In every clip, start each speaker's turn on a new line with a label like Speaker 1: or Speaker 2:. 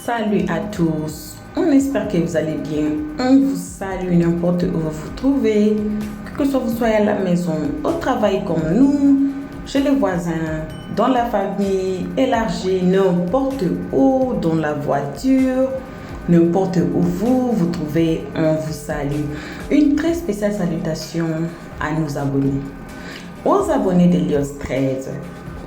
Speaker 1: Salut à tous, on espère que vous allez bien. On vous salue n'importe où vous vous trouvez, que ce soit vous soyez à la maison, au travail comme nous, chez les voisins, dans la famille, élargie, n'importe où, dans la voiture, n'importe où vous vous trouvez, on vous salue. Une très spéciale salutation à nos abonnés. Aux abonnés d'Elios 13,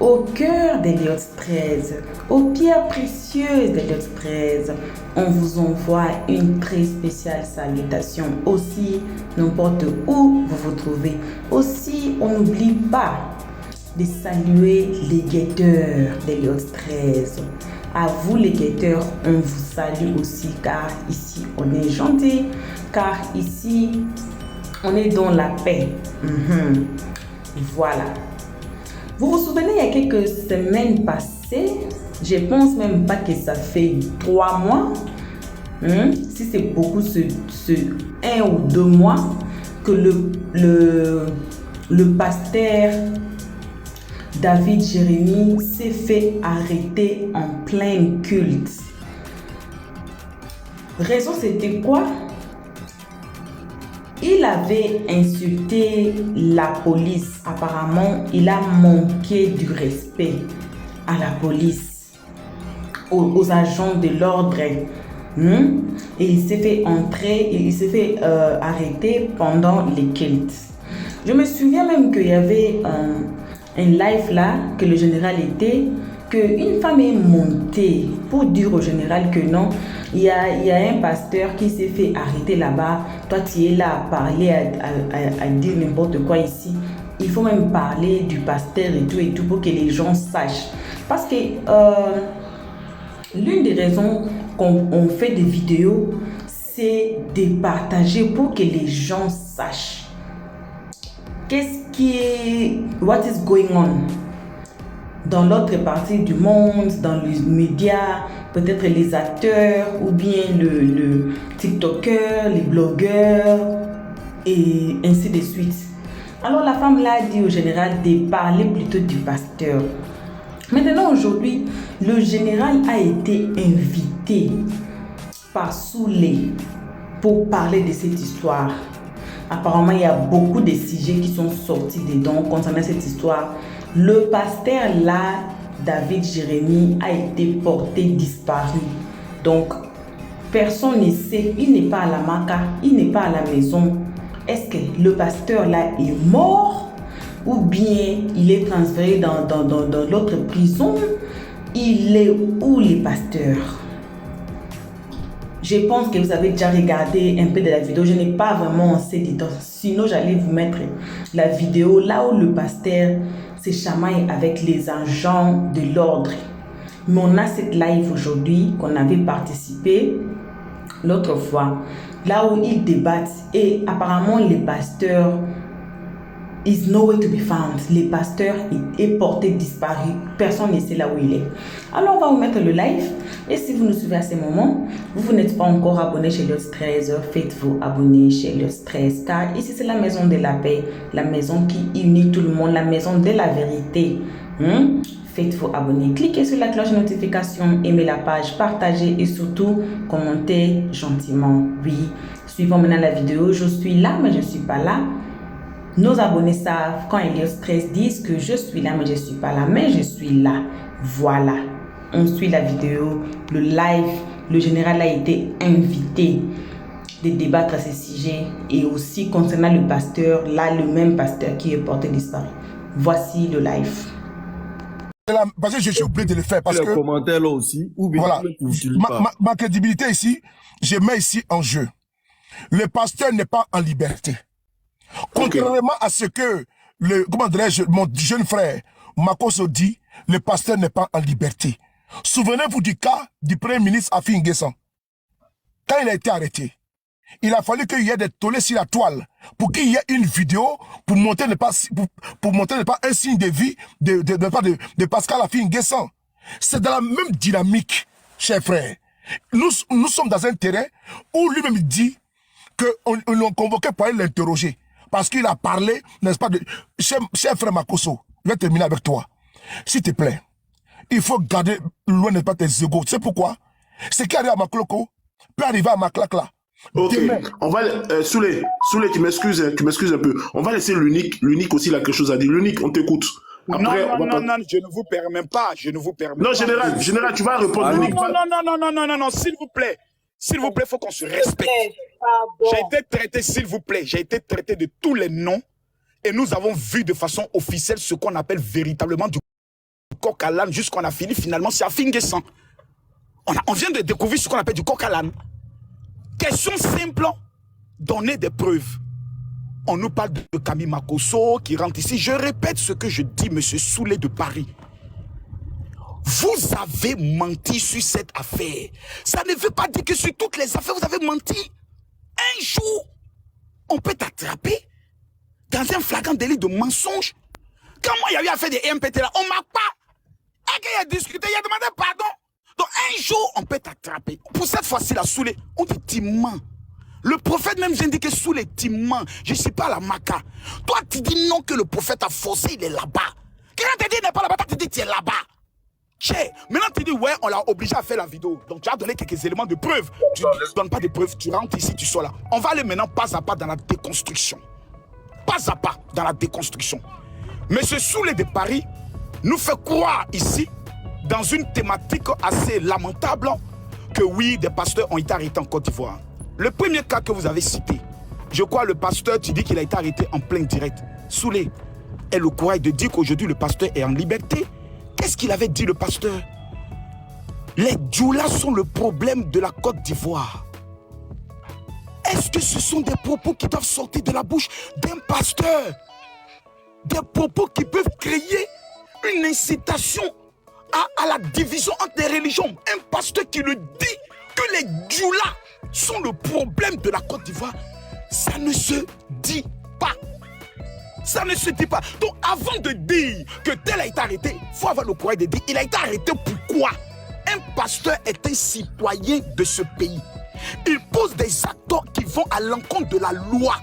Speaker 1: au cœur d'Elios 13, aux pierres précieuses d'Elios 13, on vous envoie une très spéciale salutation. Aussi, n'importe où vous vous trouvez. Aussi, on n'oublie pas de saluer les guetteurs d'Elios 13. À vous les guetteurs, on vous salue aussi car ici on est gentil, car ici on est dans la paix. Voilà. Vous vous souvenez, il y a quelques semaines passées, je pense même pas que ça fait 3 mois, si c'est beaucoup, ce 1 ou 2 mois, que le pasteur David Jérémy s'est fait arrêter en plein culte. Raison, c'était quoi? Il avait insulté la police. Apparemment, il a manqué du respect à la police, aux agents de l'ordre. Et il s'est fait entrer, il s'est fait arrêter pendant les cultes. Je me souviens même qu'il y avait un live là, que le général était, qu'une femme est montée pour dire au général que non, il y a un pasteur qui s'est fait arrêter là-bas. Toi, tu es là à parler, à dire n'importe quoi ici. Il faut même parler du pasteur et tout pour que les gens sachent. Parce que l'une des raisons qu'on fait des vidéos, c'est de partager pour que les gens sachent. Qu'est-ce qui est... What is going on dans l'autre partie du monde, dans les médias, peut-être les acteurs ou bien le TikToker, les blogueurs et ainsi de suite. Alors la femme là dit au général de parler plutôt du pasteur. Maintenant aujourd'hui, le général a été invité par Soulé pour parler de cette histoire. Apparemment, il y a beaucoup de sujets qui sont sortis dedans concernant cette histoire. Le pasteur là, David Jérémy, a été porté disparu. Donc, personne ne sait, il n'est pas à la Maca, il n'est pas à la maison. Est-ce que le pasteur là est mort ou bien il est transféré dans l'autre prison? Il est où les pasteurs? Je pense que vous avez déjà regardé un peu de la vidéo. Je n'ai pas vraiment assez de temps. Sinon, j'allais vous mettre la vidéo là où le pasteur se chamaille avec les agents de l'ordre. Mais on a cette live aujourd'hui qu'on avait participé l'autre fois. Là où ils débattent. Et apparemment, les pasteurs is nowhere to be found. Les pasteurs est porté disparu. Personne ne sait là où il est. Alors, on va vous mettre le live. Et si vous nous suivez à ce moment, vous n'êtes pas encore abonné chez Elios 13, faites-vous abonner chez Elios 13. Car ici, c'est la maison de la paix, la maison qui unit tout le monde, la maison de la vérité. Faites-vous abonner. Cliquez sur la cloche de notification, aimez la page, partagez et surtout, commentez gentiment. Oui, suivons maintenant la vidéo. Je suis là, mais je ne suis pas là. Nos abonnés savent quand Elios 13 disent que je suis là, mais je ne suis pas là. Mais je suis là. Voilà. On suit la vidéo, le live. Le général a été invité de débattre à ce sujet. Et aussi concernant le pasteur, là, le même pasteur qui est porté disparu. Voici le live.
Speaker 2: Parce que je suis obligé de le faire. Parce que
Speaker 3: commentaires là aussi. Ou bien
Speaker 2: voilà, ma crédibilité ici, je mets ici en jeu. Le pasteur n'est pas en liberté. Contrairement à ce que mon jeune frère Makoso dit, le pasteur n'est pas en liberté. Souvenez-vous du cas du premier ministre Afi N'Guessan. Quand il a été arrêté, il a fallu qu'il y ait des tollés sur la toile pour qu'il y ait une vidéo pour montrer pour montrer un signe de vie de Pascal Afi N'Guessan. C'est dans la même dynamique, chers frères. Nous sommes dans un terrain où lui-même dit qu'on l'a convoqué pour aller l'interroger. Parce qu'il a parlé, n'est-ce pas, cher frère Makoso, je vais terminer avec toi. S'il te plaît, il faut garder loin, n'est-ce pas, tes égos. Tu sais pourquoi? Ce qui arrive à Makloko peut arriver à Maklakla.
Speaker 3: Ok,
Speaker 2: Demain.
Speaker 3: on va... Soulé, tu m'excuses un peu. On va laisser l'unique aussi, il a quelque chose à dire. L'unique, on t'écoute. Après,
Speaker 4: Non, je ne vous permets pas,
Speaker 3: Non, général, tu vas répondre.
Speaker 4: Ah,
Speaker 3: l'unique.
Speaker 4: non, s'il vous plaît, il faut qu'on se respecte. J'ai été traité, s'il vous plaît, j'ai été traité de tous les noms et nous avons vu de façon officielle ce qu'on appelle véritablement du coq à l'âne jusqu'on a fini finalement, c'est à Fingessan. On vient de découvrir ce qu'on appelle du coq à l'âne. Question simple, donner des preuves. On nous parle de Camille Makosso qui rentre ici. Je répète ce que je dis, monsieur Soulé de Paris. Vous avez menti sur cette affaire. Ça ne veut pas dire que sur toutes les affaires, vous avez menti. Un jour, on peut t'attraper dans un flagrant délit de mensonge. Quand moi, il y a eu affaire des MPT là, on m'a pas. Et qu'il a discuté, il a demandé pardon. Donc un jour, on peut t'attraper. Pour cette fois-ci, la Soulé, on dit tu mens. Le prophète même vient dire que Soulé, tu mens. Je ne suis pas à la Maca. Toi, tu dis non que le prophète a forcé, il est là-bas. Quand tu dis il n'est pas là-bas, toi, tu dis tu es là-bas. Maintenant, tu dis, ouais, on l'a obligé à faire la vidéo. Donc, tu as donné quelques éléments de preuve. Tu ne donnes pas de preuves, tu rentres ici, tu sois là. On va aller maintenant pas à pas dans la déconstruction. Pas à pas dans la déconstruction. Monsieur Soulé de Paris nous fait croire ici, dans une thématique assez lamentable, que oui, des pasteurs ont été arrêtés en Côte d'Ivoire. Le premier cas que vous avez cité, je crois le pasteur, tu dis qu'il a été arrêté en plein direct. Soulé a le courage de dire qu'aujourd'hui le pasteur est en liberté. Qu'est-ce qu'il avait dit le pasteur? Les djoulas sont le problème de la Côte d'Ivoire. Est-ce que ce sont des propos qui doivent sortir de la bouche d'un pasteur? Des propos qui peuvent créer une incitation à la division entre les religions. Un pasteur qui le dit que les djoulas sont le problème de la Côte d'Ivoire. Ça ne se dit pas. Ça ne se dit pas. Donc avant de dire que tel a été arrêté, il faut avoir le courage de dire il a été arrêté pourquoi? Un pasteur est un citoyen de ce pays. Il pose des actes qui vont à l'encontre de la loi.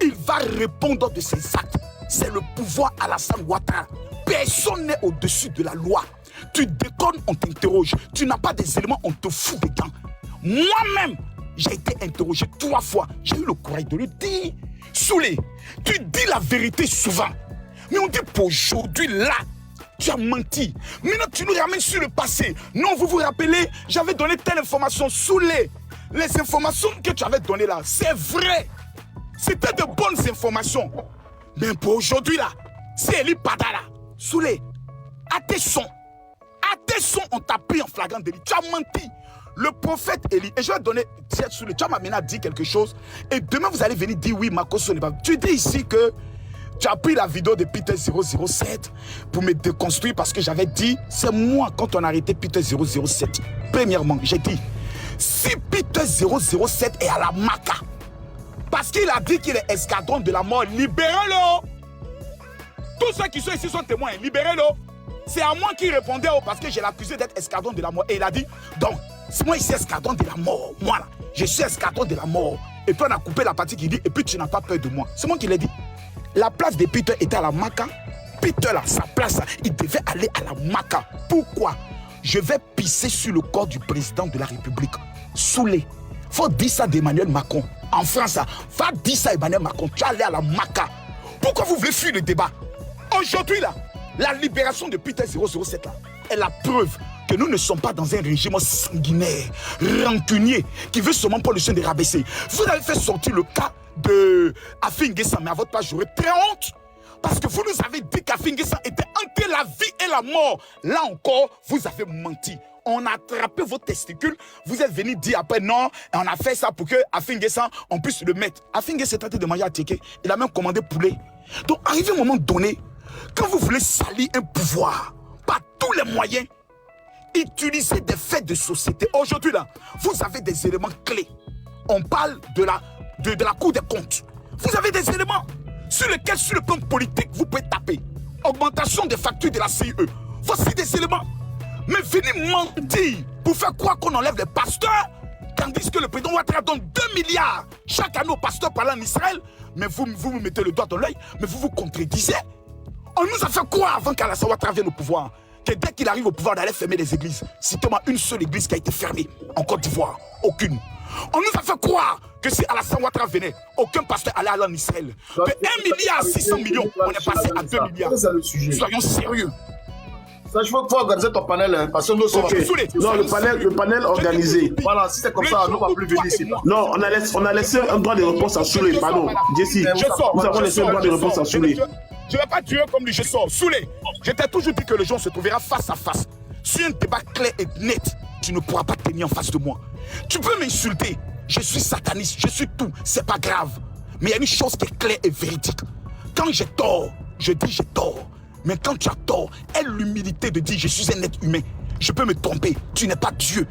Speaker 4: Il va répondre de ses actes. C'est le pouvoir Alassane Ouattara. Personne n'est au-dessus de la loi. Tu déconnes, on t'interroge. Tu n'as pas des éléments, on te fout des gants. Moi-même, j'ai été interrogé 3 fois. J'ai eu le courage de le dire. Soulé, tu dis la vérité souvent. Mais on dit pour aujourd'hui, là, tu as menti. Maintenant, tu nous ramènes sur le passé. Non, vous vous rappelez, j'avais donné telle information. Soulé, les informations que tu avais données là, c'est vrai. C'était de bonnes informations. Mais pour aujourd'hui, là, c'est Eli Padala. Soulé, à tes sons, on t'a pris en flagrant délit. Tu as menti. Le prophète Élie, et je vais donner, tu as maintenant dit quelque chose, et demain vous allez venir dire oui, Makosso n'est pas. Tu dis ici que tu as pris la vidéo de Peter 007 pour me déconstruire parce que j'avais dit, c'est moi quand on a arrêté Peter 007. Premièrement, j'ai dit, si Peter 007 est à la Maca, parce qu'il a dit qu'il est escadron de la mort, libérez-le. Tous ceux qui sont ici sont témoins, libérez-le. C'est à moi qui répondait parce que j'ai l'accusé d'être escadron de la mort. Et il a dit, donc, c'est moi ici escadron de la mort. Moi là, je suis escadron de la mort. Et puis on a coupé la partie qui dit, et puis tu n'as pas peur de moi. C'est moi qui l'ai dit. La place de Peter était à la Maca. Peter là, sa place, il devait aller à la Maca. Pourquoi? Je vais pisser sur le corps du président de la République. Soulé. Faut dire ça d'Emmanuel Macron. En France, va dire ça Emmanuel Macron. Tu es allé à la Maca. Pourquoi vous voulez fuir le débat? Aujourd'hui là, la libération de Peter 007 là, est la preuve que nous ne sommes pas dans un régime sanguinaire, rancunier, qui veut seulement pour le soin de rabaisser. Vous avez fait sortir le cas de Afin Guessan, mais à votre page, j'aurais très honte. Parce que vous nous avez dit qu'Afin Guessan était entre la vie et la mort. Là encore, vous avez menti. On a attrapé vos testicules. Vous êtes venu dire après non, et on a fait ça pour que Afin Guessan, on puisse le mettre. Afin Guessan est tenté de manger à Teke. Il a même commandé poulet. Donc, arrivé un moment donné, quand vous voulez salir un pouvoir, par tous les moyens, utilisez des faits de société. Aujourd'hui, là, vous avez des éléments clés. On parle de la Cour des comptes. Vous avez des éléments sur lesquels, sur le plan politique, vous pouvez taper. Augmentation des factures de la CIE. Voici des éléments. Mais venez mentir pour faire croire qu'on enlève les pasteurs, tandis que le président Ouattara donne 2 milliards chaque année aux pasteurs parlant en Israël. Mais vous me mettez le doigt dans l'œil, mais vous vous contredisez. On nous a fait croire avant qu'Alassane Ouattara vienne au pouvoir que dès qu'il arrive au pouvoir d'aller fermer les églises. Citez-moi une seule église qui a été fermée en Côte d'Ivoire. Aucune. On nous a fait croire que si Alassane Ouattara venait, aucun pasteur allait aller en Israël. De 1 milliard à 600 millions, on est passé à 2 milliards. Soyons sérieux.
Speaker 5: Ça, je veux organiser ton panel, hein, parce que nous sommes...
Speaker 3: Non, le panel organisé.
Speaker 5: Voilà, si c'est comme ça, on ne va plus venir ici.
Speaker 3: Non, on a laissé un droit de réponse à Soulé, pardon. Jessie, nous avons laissé un droit de réponse à Soulé.
Speaker 4: Je ne vais pas tuer comme lui, je sors. Soulé, je t'ai toujours dit que le jour se trouvera face à face. Sur un débat clair et net, tu ne pourras pas tenir en face de moi. Tu peux m'insulter, je suis sataniste, je suis tout, c'est pas grave. Mais il y a une chose qui est claire et véridique. Quand j'ai tort, je dis j'ai tort. Mais quand tu as tort, aie l'humilité de dire je suis un être humain. Je peux me tromper, tu n'es pas Dieu.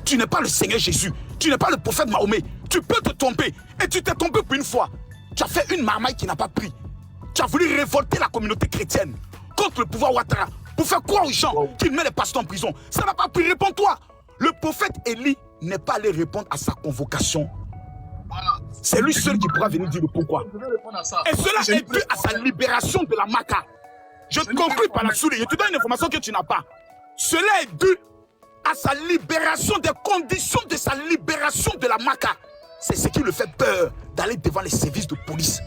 Speaker 4: Tu n'es pas le Seigneur Jésus. Tu n'es pas le prophète Mahomet. Tu peux te tromper. Et tu t'es trompé pour une fois. Tu as fait une marmaille qui n'a pas pris. Tu as voulu révolter la communauté chrétienne contre le pouvoir Ouattara pour faire croire aux gens qu'il met les pasteurs en prison. Ça n'a pas pris, réponds-toi. Le prophète Élie n'est pas allé répondre à sa convocation. C'est lui seul qui pourra venir dire le pourquoi. Et cela est dû à sa libération de la Maca. Je conclue par la Soulé. Je te donne une information que tu n'as pas. Cela est dû à sa libération, des conditions de sa libération de la Maca. C'est ce qui le fait peur d'aller devant les services de police.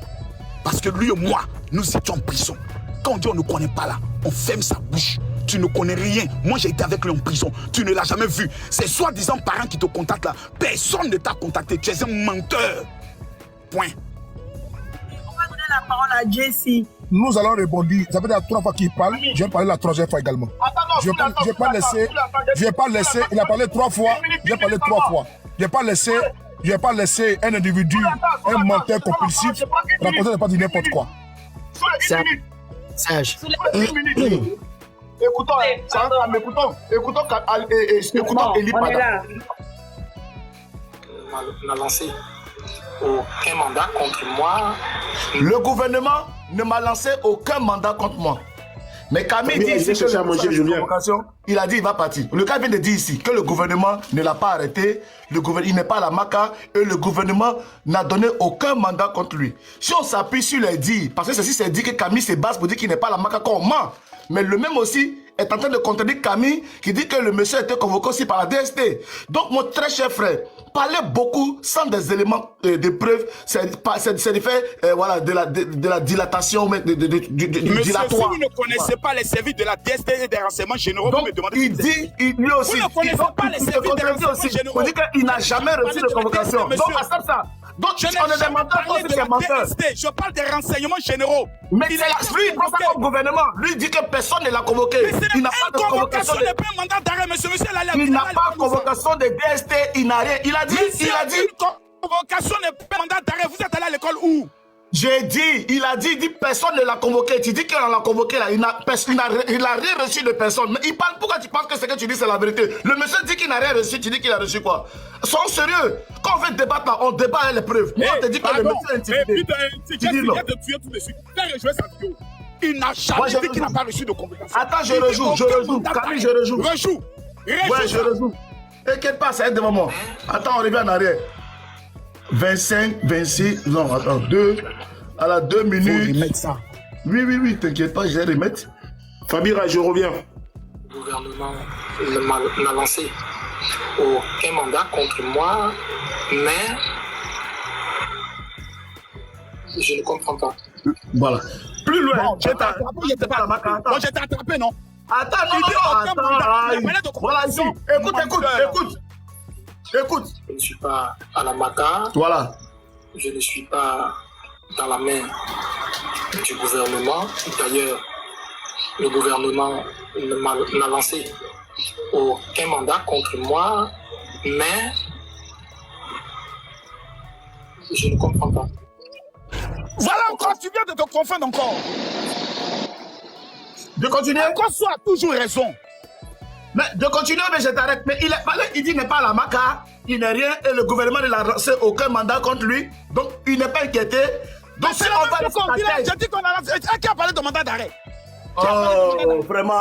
Speaker 4: Parce que lui et moi, nous étions en prison. Quand on dit on ne connaît pas là, on ferme sa bouche. Tu ne connais rien. Moi, j'ai été avec lui en prison. Tu ne l'as jamais vu. C'est soi-disant parents qui te contactent là. Personne ne t'a contacté. Tu es un menteur. Point.
Speaker 6: On va donner la parole à Jessie.
Speaker 2: Nous allons rebondir. Ça fait la 3 fois qu'il parle. Je vais parler la 3e fois également. Je vais pas laisser. Il a parlé 3 fois. Je vais parler 3 fois. Je vais pas laisser un individu, un menteur compulsif, raconter ne pas dire n'importe quoi.
Speaker 5: Sage.
Speaker 2: Écoutons, écoutons Eli Pada.
Speaker 7: N'a lancé aucun mandat contre moi.
Speaker 5: Le gouvernement ne m'a lancé aucun mandat contre moi. Mais Camille dit ici que il a dit il va partir. Le gars vient de dire ici que le gouvernement ne l'a pas arrêté, il n'est pas à la Maca et le gouvernement n'a donné aucun mandat contre lui. Si on s'appuie sur les dits, parce que ceci c'est dit que Camille se base pour dire qu'il n'est pas à la Maca qu'on ment. Mais le même aussi est en train de contredire Camille qui dit que le monsieur a été convoqué aussi par la DST. Donc mon très cher frère, parler beaucoup sans des éléments de preuve, c'est de faire voilà, de la dilatation, du
Speaker 4: monsieur,
Speaker 5: dilatoire.
Speaker 4: Si vous ne connaissez pas les services de la DST et des renseignements généraux,
Speaker 5: donc,
Speaker 4: vous me demandez...
Speaker 5: Il dit, lui aussi,
Speaker 4: vous ne connaissez pas les services des renseignements généraux.
Speaker 5: il dit qu'il n'a jamais reçu de convocation. Donc accepte ça. Donc
Speaker 4: je
Speaker 5: on est des menteurs, toi c'est des menteurs.
Speaker 4: Je parle des renseignements généraux.
Speaker 5: Mais lui, il prend ça comme gouvernement. Lui dit que personne ne l'a convoqué. Il n'a pas de convocation.
Speaker 4: Ce n'est pas un mandat d'arrêt, monsieur.
Speaker 5: Il n'a pas de convocation de DST, il n'a rien. Il a dit.
Speaker 4: Une convocation n'est pas un mandat d'arrêt. Vous êtes allé à l'école où?
Speaker 5: J'ai dit, il a dit personne ne l'a convoqué. Tu dis qu'on l'a convoqué là, il n'a rien reçu de personne. Mais il parle, pourquoi tu penses que ce que tu dis c'est la vérité? Le monsieur dit qu'il n'a rien reçu, tu dis qu'il a reçu quoi? Sois sérieux. Quand on fait débattre là, on débat avec les preuves. Moi on te dit que le monsieur est intimidé.
Speaker 4: Tu dis non. Il n'a jamais dit qu'il n'a pas reçu de convocation.
Speaker 5: Attends, je rejoue. Camille, je rejoue.
Speaker 4: Rejoue.
Speaker 5: Ouais, je rejoue. T'inquiète pas, ça est devant moi. Attends, on revient en arrière. 25, 26, non, attends, 2, à la 2 minutes.
Speaker 4: Faut remettre ça.
Speaker 5: Oui, t'inquiète pas, je vais remettre.
Speaker 3: Fabira, je reviens.
Speaker 7: Le gouvernement n'a lancé aucun mandat contre moi, mais je ne comprends pas.
Speaker 5: Voilà. Plus loin,
Speaker 4: Bon, j'étais attrapé, non?
Speaker 5: Attends, voilà ici. Écoute.
Speaker 7: Je ne suis pas à la Maca.
Speaker 5: Voilà.
Speaker 7: Je ne suis pas dans la main du gouvernement. D'ailleurs, le gouvernement n'a lancé aucun mandat contre moi, mais je ne comprends pas.
Speaker 4: Voilà encore, tu viens de te confondre encore.
Speaker 5: De continuer?
Speaker 4: Encore soit toujours raison.
Speaker 5: Mais de continuer, mais je t'arrête. Mais il dit qu'il n'est pas à la Maca, il n'est rien, et le gouvernement ne l'a lancé aucun mandat contre lui, donc il n'est pas inquiété. Donc si on va le
Speaker 4: j'ai dit qu'on a lancé. Qui a parlé de mandat d'arrêt?
Speaker 5: Oh, vraiment.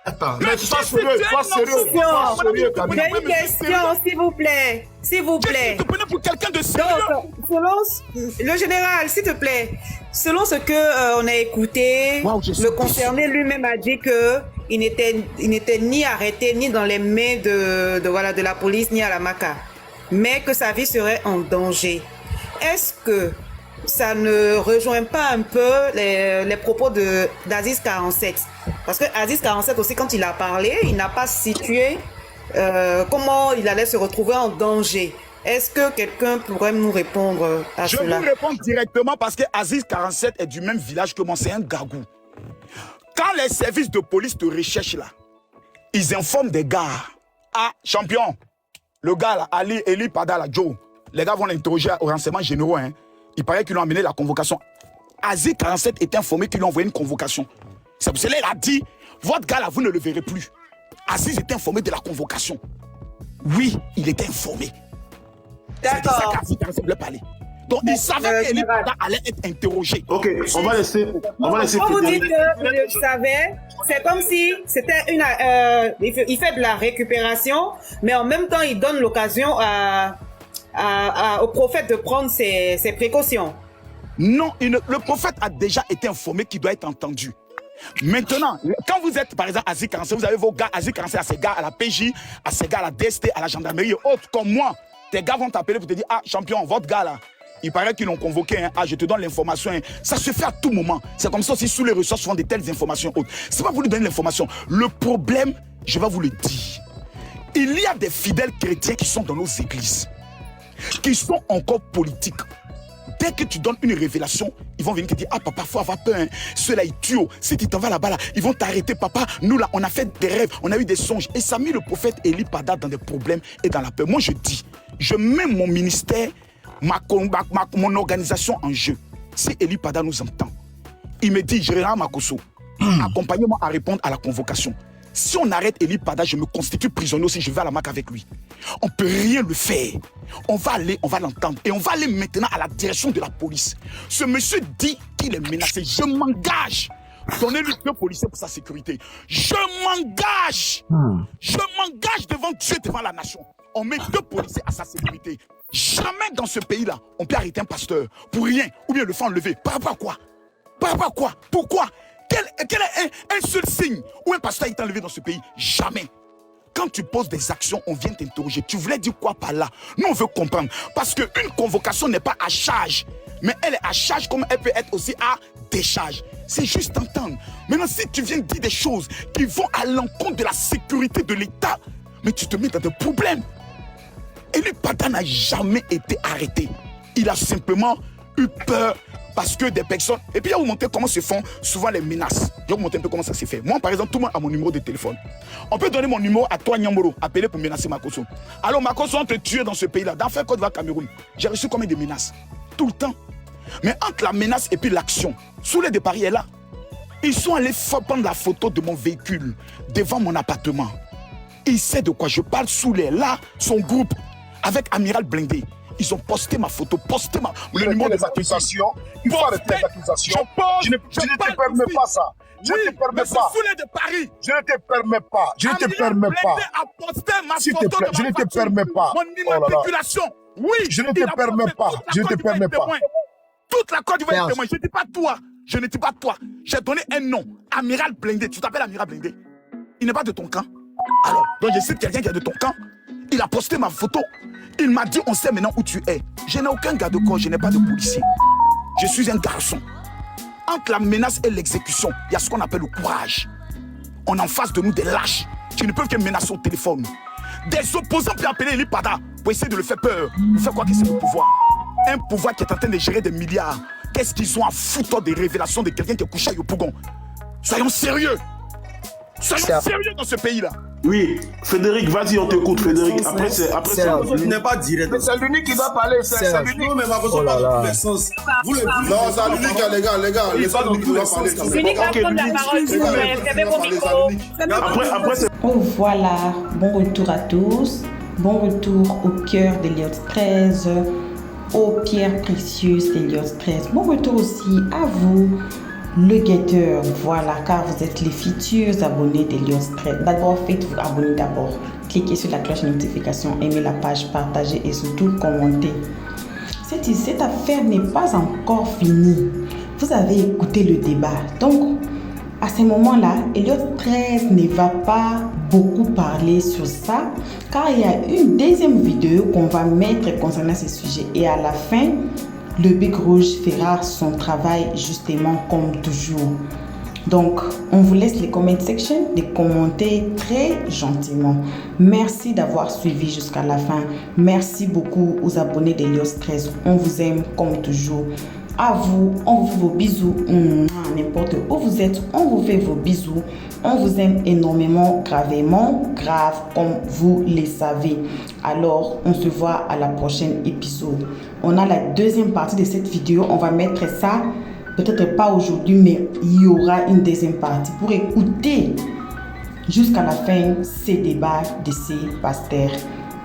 Speaker 5: Attends, mais sois sérieux,
Speaker 6: J'ai une question, s'il vous plaît. S'il vous plaît.
Speaker 4: Tu te prenais pour quelqu'un de sérieux.
Speaker 6: Donc, selon le général, s'il te plaît, selon ce que on a écouté, le concerné lui-même a dit que il n'était ni arrêté, ni dans les mains de la police, ni à la MACA, mais que sa vie serait en danger. Est-ce que ça ne rejoint pas un peu les propos d'Aziz 47? Parce que Aziz 47 aussi, quand il a parlé, il n'a pas situé comment il allait se retrouver en danger. Est-ce que quelqu'un pourrait nous répondre à cela?
Speaker 4: Je vous réponds directement parce que Aziz 47 est du même village que moi, c'est un gagou. Quand les services de police te recherchent là, ils informent des gars. Ah, champion, le gars là, Eli Pada, Joe, les gars vont l'interroger aux renseignements généraux. Hein. Il paraît qu'ils lui ont amené la convocation. Aziz 47 était informé qu'il lui a envoyé une convocation. C'est pour cela qu'il a dit, votre gars là, vous ne le verrez plus. Aziz était informé de la convocation. Oui, il était informé. C'est ça qu'Aziz 47 voulait parler. Donc, il savait qu'Eli Pada allait être interrogé.
Speaker 3: Ok, on va laisser.
Speaker 6: Quand vous dites qu'il le savait, c'est comme si c'était il fait de la récupération, mais en même temps, il donne l'occasion au prophète de prendre ses précautions.
Speaker 4: Non, le prophète a déjà été informé qu'il doit être entendu. Maintenant, quand vous êtes, par exemple, à Aziz 47, vous avez vos gars, Aziz 47, à ces gars à la PJ, à ces gars à la DST, à la gendarmerie et autres comme moi. Tes gars vont t'appeler pour te dire, ah, champion, votre gars là, il paraît qu'ils l'ont convoqué, hein. Ah, je te donne l'information. Hein. Ça se fait à tout moment. C'est comme ça aussi, sous les ressources, souvent de telles informations autres. C'est pas vous lui donner l'information. Le problème, je vais vous le dire, il y a des fidèles chrétiens qui sont dans nos églises, qui sont encore politiques. Dès que tu donnes une révélation, ils vont venir te dire, ah papa, faut avoir peur, hein. Ceux-là, ils tuent. Si tu t'en vas là-bas, là, ils vont t'arrêter, papa. Nous, là, on a fait des rêves, on a eu des songes. Et ça a mis le prophète Eli Pada dans des problèmes et dans la peur. Moi, je dis, je mets mon ministère, mon organisation en jeu. Si Eli Pada nous entend, il me dit, Gérard Makosso, accompagnez-moi à répondre à la convocation. Si on arrête Eli Pada, je me constitue prisonnier aussi, je vais à la MAC avec lui. On ne peut rien le faire. On va aller, on va l'entendre. Et on va aller maintenant à la direction de la police. Ce monsieur dit qu'il est menacé. Je m'engage. Donnez-lui 2 policiers pour sa sécurité. Je m'engage. Je m'engage devant Dieu, devant la nation. On met 2 policiers à sa sécurité. Jamais dans ce pays-là, on peut arrêter un pasteur pour rien. Ou bien le faire enlever. Par rapport à quoi? Par rapport à quoi? Pourquoi? Quel est un seul signe où un pasteur est enlevé dans ce pays? Jamais. Quand tu poses des actions, on vient t'interroger. Tu voulais dire quoi par là? Nous, on veut comprendre. Parce qu'une convocation n'est pas à charge. Mais elle est à charge comme elle peut être aussi à décharge. C'est juste entendre. Maintenant, si tu viens dire des choses qui vont à l'encontre de la sécurité de l'État, mais tu te mets dans des problèmes. Eli Pada n'a jamais été arrêté. Il a simplement eu peur parce que des personnes... Et puis, je vais vous montrer comment se font souvent les menaces. Je vais vous montrer un peu comment ça se fait. Moi, par exemple, tout le monde a mon numéro de téléphone. On peut donner mon numéro à toi, Nyamboro, appeler pour menacer Makosso. Alors, Makosso, on te tue dans ce pays-là. Dans Côte d'Ivoire, Cameroun, j'ai reçu combien de menaces? Tout le temps. Mais entre la menace et puis l'action, Soulé de Paris est là. Ils sont allés prendre la photo de mon véhicule devant mon appartement. Il sait de quoi je parle. Soulé, là, son groupe, avec Amiral Blindé. Ils ont posté ma photo, le numéro de accusation.
Speaker 2: Il faut arrêter les accusations. Je ne te permets pas ça. Je ne te permets pas.
Speaker 4: Soulé de Paris.
Speaker 2: Je ne te permets pas. Je ne te permets pas.
Speaker 4: A posté ma
Speaker 2: S'il te
Speaker 4: photo
Speaker 2: plaît, je ne te permets pas.
Speaker 4: Mon immatriculation. Oui.
Speaker 2: Je ne te permets pas. Je ne te permets pas.
Speaker 4: Toute la Côte d'Ivoire est témoin. Je ne dis pas toi. Je ne dis pas toi. J'ai donné un nom. Amiral Blindé. Tu t'appelles Amiral Blindé. Il n'est pas de ton camp. Alors, donc je sais quelqu'un qui est de ton camp. Il a posté ma photo. Il m'a dit, on sait maintenant où tu es. Je n'ai aucun garde-corps, je n'ai pas de policier. Je suis un garçon. Entre la menace et l'exécution, il y a ce qu'on appelle le courage. On a en face de nous des lâches qui ne peuvent que menacer au téléphone. Des opposants peuvent appeler Eli Pada pour essayer de le faire peur. Pour faire quoi que c'est le pouvoir? Un pouvoir qui est en train de gérer des milliards. Qu'est-ce qu'ils ont à foutre des révélations de quelqu'un qui est couché à Yopougon? Soyons sérieux. Soyons sérieux dans ce pays-là.
Speaker 3: Oui, Frédéric, vas-y, on t'écoute, Frédéric. Après, c'est.
Speaker 5: Tu n'es pas direct.
Speaker 2: C'est l'unique qui doit parler. C'est l'unique.
Speaker 5: Non, mais ma façon parle de sens. Vous le
Speaker 8: Non, c'est l'unique, les gars. Les gars, l'unique qui doit parler.
Speaker 6: L'unique va prendre la parole, s'il vous plaît. Fermez vos micros.
Speaker 3: Après, c'est.
Speaker 1: Oh voilà, bon retour à tous. Bon retour au cœur d'Eliott 13, aux pierres précieuses d'Eliott 13. Bon retour aussi à vous, le guetteur, voilà, car vous êtes les futurs abonnés d'Eliott 13. D'abord, faites-vous abonner d'abord. Cliquez sur la cloche de notification, aimez la page, partagez et surtout commentez. Cette affaire n'est pas encore finie. Vous avez écouté le débat. Donc, À ce moment-là, Elliott 13 ne va pas beaucoup parler sur ça, car il y a une deuxième vidéo qu'on va mettre concernant ce sujet. Et à la fin, le Big Rouge fera son travail justement comme toujours. Donc, on vous laisse les comment section, de commenter très gentiment. Merci d'avoir suivi jusqu'à la fin. Merci beaucoup aux abonnés d'Elliott 13. On vous aime comme toujours. À vous, on vous fait vos bisous. N'importe où vous êtes, on vous fait vos bisous. On vous aime énormément, gravement, grave, comme vous le savez. Alors, on se voit à la prochaine épisode. On a la deuxième partie de cette vidéo. On va mettre ça, peut-être pas aujourd'hui, mais il y aura une deuxième partie pour écouter jusqu'à la fin ces débats de ces pasteurs.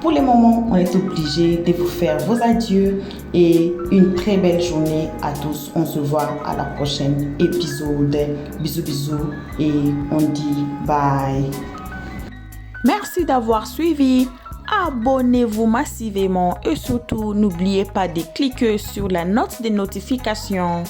Speaker 1: Pour le moment, on est obligé de vous faire vos adieux et une très belle journée à tous. On se voit à la prochaine épisode. Bisous, bisous et on dit bye. Merci d'avoir suivi. Abonnez-vous massivement et surtout n'oubliez pas de cliquer sur la note de notification.